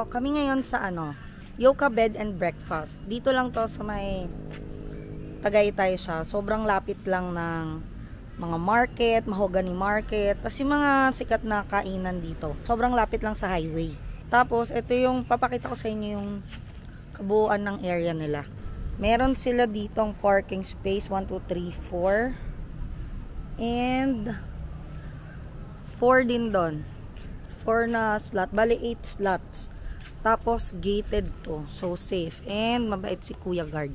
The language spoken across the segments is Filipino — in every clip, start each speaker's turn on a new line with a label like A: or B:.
A: kami ngayon sa Yoka Bed and Breakfast. Dito lang to sa may Tagaytay siya. Sobrang lapit lang ng mga market, Mahogany Market. Tapos yung mga sikat na kainan dito. Sobrang lapit lang sa highway. Tapos, ito yung papakita ko sa inyo yung kabuuan ng area nila. Meron sila ditong parking space. 1, 2, 3, 4. And 4 din doon. 4 na slot. Bali 8 slots. Tapos gated to. So safe. And mabait si Kuya Guard.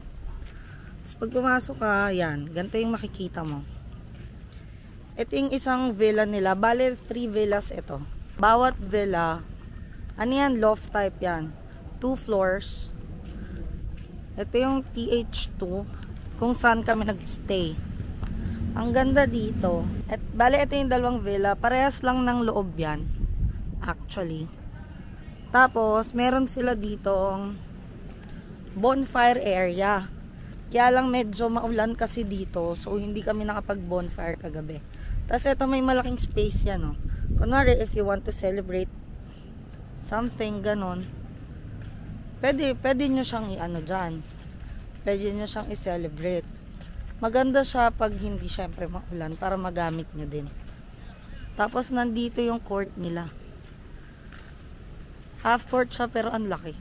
A: Tapos pag pumasok ka, yan. Ganito yung makikita mo. Ito yung isang villa nila. Bali 3 villas ito. Bawat villa, ano yan? Loft type yan. 2 floors. Ito yung TH2. Kung saan kami nag-stay. Ang ganda dito. At bali ito yung dalawang villa. Parehas lang ng loob yan. Actually. Tapos, meron sila ditong bonfire area. Kaya lang medyo maulan kasi dito. So, hindi kami nakapag-bonfire kagabi. Tapos, ito may malaking space yan. Oh. Kunwari, if you want to celebrate something, ganon. Pwede nyo siyang i-ano dyan. Pwede nyo siyang i-celebrate. Maganda siya pag hindi syempre maulan para magamit nyo din. Tapos, nandito yung court nila. Half court siya pero ang laki.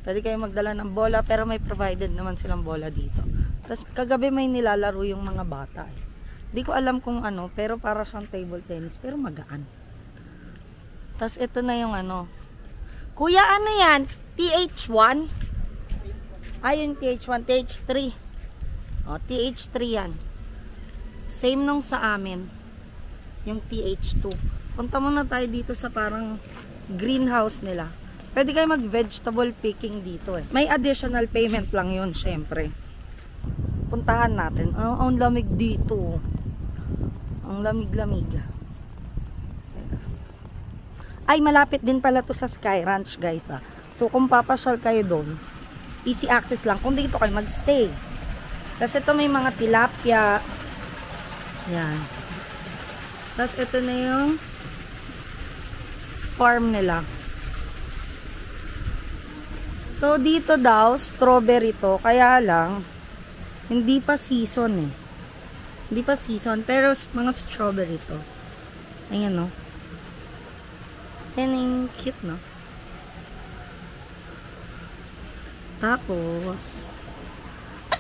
A: Pwede kayo magdala ng bola pero may provided naman silang bola dito. Tapos kagabi may nilalaro yung mga bata. Hindi ko alam kung ano pero para siyang table tennis pero magaan. Tapos ito na yung Kuya, ano yan? TH1? Ayun, TH1, TH3. O, TH3 yan. Same nung sa amin. Yung TH2. Punta muna tayo dito sa parang greenhouse nila. Pwede kayo mag-vegetable picking dito eh. May additional payment lang yun, syempre. Puntahan natin. Ang lamig dito. Ang lamig-lamig. Ay, malapit din pala to sa Sky Ranch, guys. So, kung papasyal kayo doon, easy access lang. Kung dito kayo magstay. Kasi ito may mga tilapia. Yan. Tapos, ito na yung farm nila. So, dito daw, strawberry to. Kaya lang, hindi pa season eh. Hindi pa season. Pero, mga strawberry to. Ayan, no? Ayan yung cute, no? Tapos,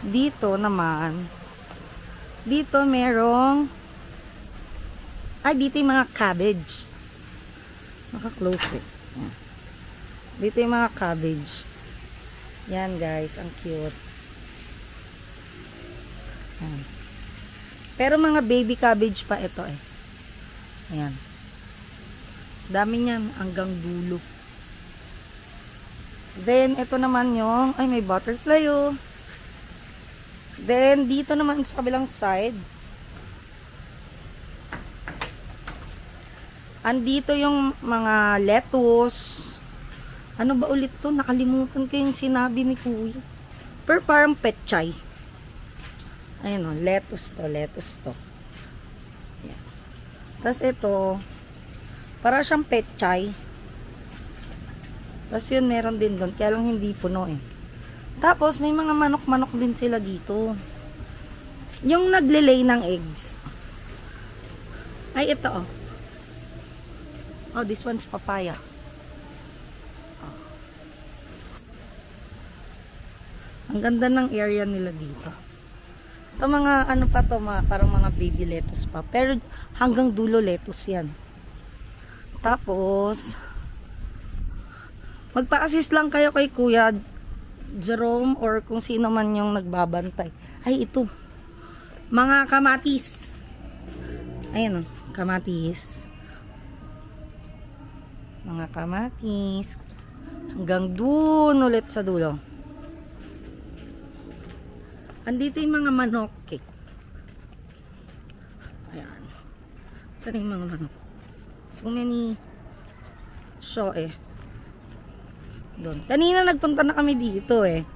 A: dito naman, dito merong, dito yung mga cabbage. Naka-close eh. Yan. Dito yung mga cabbage. Yan guys, ang cute. Yan. Pero mga baby cabbage pa ito eh. Ayan. Dami niyan hanggang dulo. Then, ito naman yung, may butterfly oh. Then, dito naman sa kabilang side, andito yung mga lettuce. Ano ba ulit to? Nakalimutan ko yung sinabi ni Kuya. Pero parang petchay. Ayun o, lettuce to. Ayan. Tapos ito, para siyang petchay. Tapos yun, meron din doon. Kaya lang hindi puno eh. Tapos, may mga manok-manok din sila dito. Yung nagle-lay ng eggs. Ay, ito oh. Oh, this one's papaya. Oh. Ang ganda ng area nila dito. Ito mga pa to, parang mga baby lettuce pa. Pero hanggang dulo lettuce yan. Tapos, magpa-assist lang kayo kay Kuya Jerome or kung sino man yung nagbabantay. Ay, ito. Mga kamatis. Ayan o, kamatis. Mga kamatis. Hanggang dun ulit sa dulo. Andito yung mga manok. Okay. Ayan. Saan yung mga manok? So many show eh. Doon. Kanina nagpunta na kami dito eh.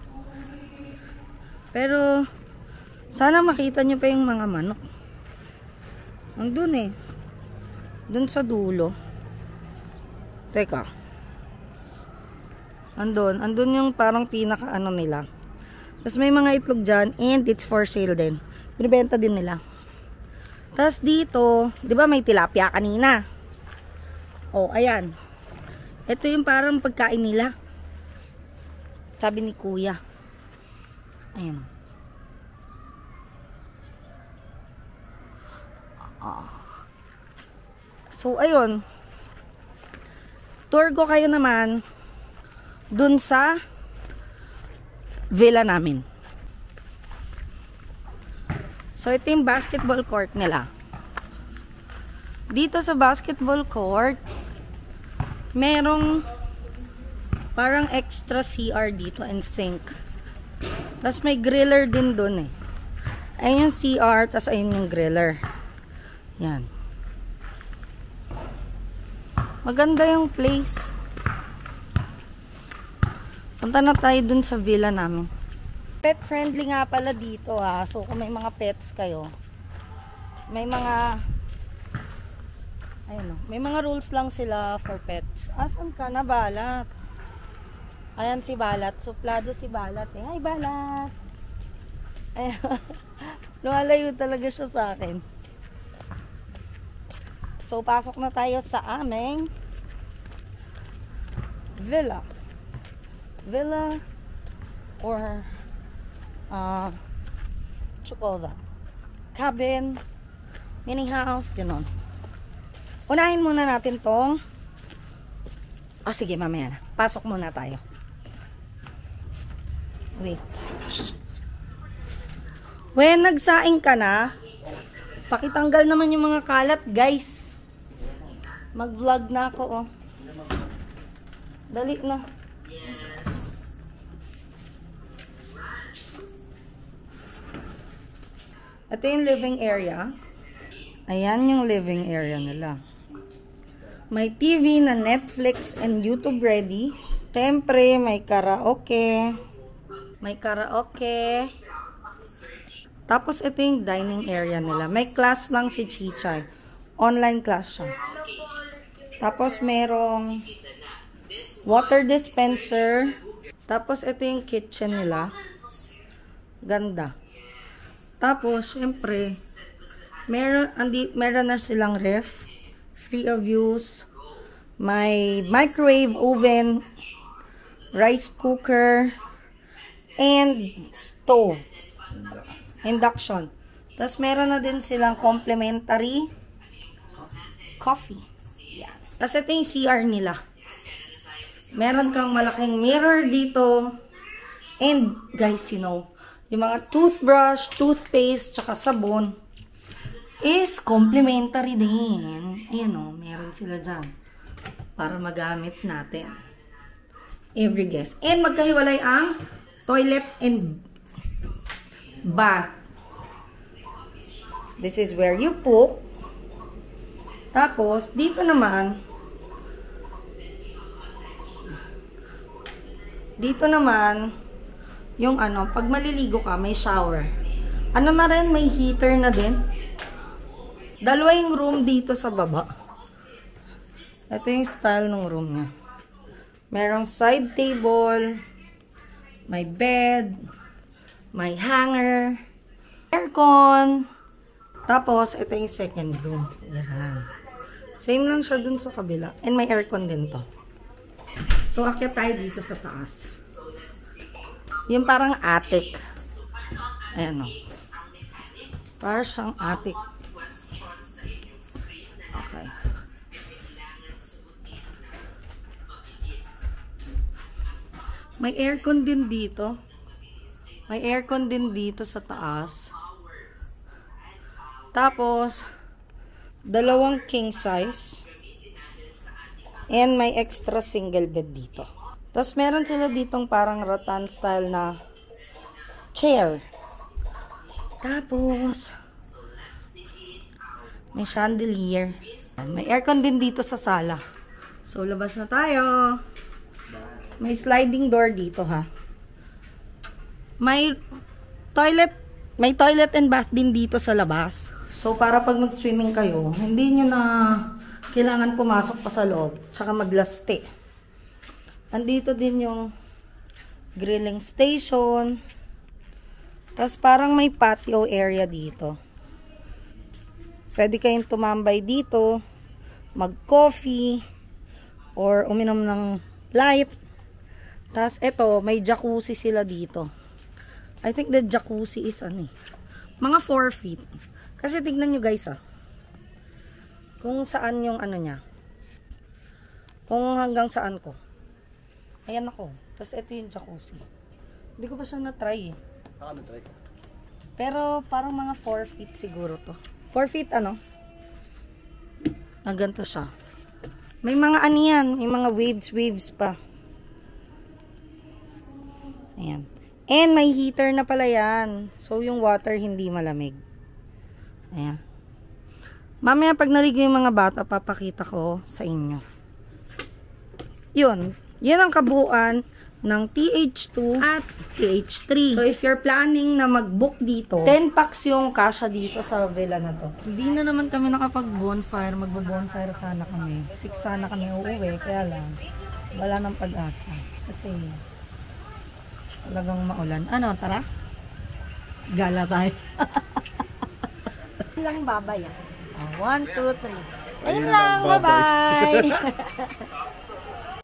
A: Pero sana makita nyo pa yung mga manok. Andun eh. Doon sa dulo. Teka. Andun yung parang pinaka ano nila. Tapos may mga itlog dyan and it's for sale din. Binibenta din nila. Tapos dito, di ba may tilapia kanina? Oh, ayan. Ito yung parang pagkain nila. Sabi ni Kuya. Ayan. So, ayun. Tour ko kayo naman dun sa villa namin. So, ito yung basketball court nila. Dito sa basketball court, merong parang extra CR dito and sink. Tapos may griller din dun eh. Ayun yung CR, tapos ayun yung griller. Yan. Maganda yung place. Punta na tayo dun sa villa namin. Pet friendly nga pala dito ha. So kung may mga pets kayo, may mga ayun, may mga rules lang sila for pets. Asan ka na, Balat? Ayan si Balat. Suplado si Balat eh. Hi, Balat! Ayan. Lumalayo talaga siya sa akin. So, pasok na tayo sa aming villa. Villa or chocolate. Cabin, mini house, gano'n. Unahin muna natin tong sige, mamaya na. Pasok muna tayo. Wait. When nagsaing ka na, pakitanggal naman yung mga kalat, guys. Mag-vlog na ako, oh. Dali na. Ito yung living area. Ayan yung living area nila. May TV na Netflix and YouTube ready. Siyempre, may karaoke. May karaoke. Tapos, ito yung dining area nila. May class lang si Chichay. Online class siya. Tapos, merong water dispenser. Tapos, ito yung kitchen nila. Ganda. Tapos, syempre, meron na silang ref. Free of use. May microwave oven. Rice cooker. And stove. Induction. Tapos, meron na din silang complimentary coffee. Yeah. Tapos, ito yung CR nila. Meron kang malaking mirror dito. And, guys, you know, yung mga toothbrush, toothpaste, tsaka sabon is complimentary din. Ayan o, meron sila dyan. Para magamit natin. Every guest. And, magkahiwalay ang toilet and bath. This is where you poop. Tapos, dito naman, yung ano, pag maliligo ka, may shower. Ano na rin, may heater na din. Dalawa yung room dito sa baba. Ito yung style ng room niya. Merong side table, may bed, may hanger, aircon. Tapos, ito yung second room. Yan. Same lang siya dun sa kabila. And may aircon din to. So, akyat tayo dito sa taas. Yung parang attic. Ayan o. Parang siyang attic. Okay. May aircon din dito. May aircon din dito sa taas. Tapos, dalawang king size. And may extra single bed dito. Tapos, meron sila ditong parang rattan style na chair. Tapos, may chandelier. May aircon din dito sa sala. So, labas na tayo. May sliding door dito, ha. May toilet and bath din dito sa labas. So, para pag mag-swimming kayo, hindi nyo na kailangan pumasok pa sa loob. Tsaka maglaste. Andito din yung grilling station. Tapos parang may patio area dito. Pwede kayong tumambay dito, mag-coffee, or uminom ng light. Tapos ito, may jacuzzi sila dito. I think the jacuzzi is mga 4 feet. Kasi tignan nyo guys kung saan yung niya. Kung hanggang saan ko. Ayan ako. Tapos ito yung jacuzzi. Hindi ko pa siya na-try eh. Pero parang mga 4 feet siguro to. 4 feet ganito siya. May mga yan. May mga waves pa. Ayan. And may heater na pala yan. So, yung water hindi malamig. Ayan. Mamaya pag naligo yung mga bata, papakita ko sa inyo. Yun. Yan ang kabuuan ng TH2 at TH3. So, if you're planning na mag-book dito, 10 packs yung kasha dito sa villa na to. Hindi na naman kami nakapag-bonfire. Magbo-bonfire sana kami. 6 sana kami uuwi. Kaya lang, wala nang pag-asa. Kasi, talagang maulan. Tara? Gala tayo. Lang babay. 1, 2, 3. Ayun lang. Bye-bye.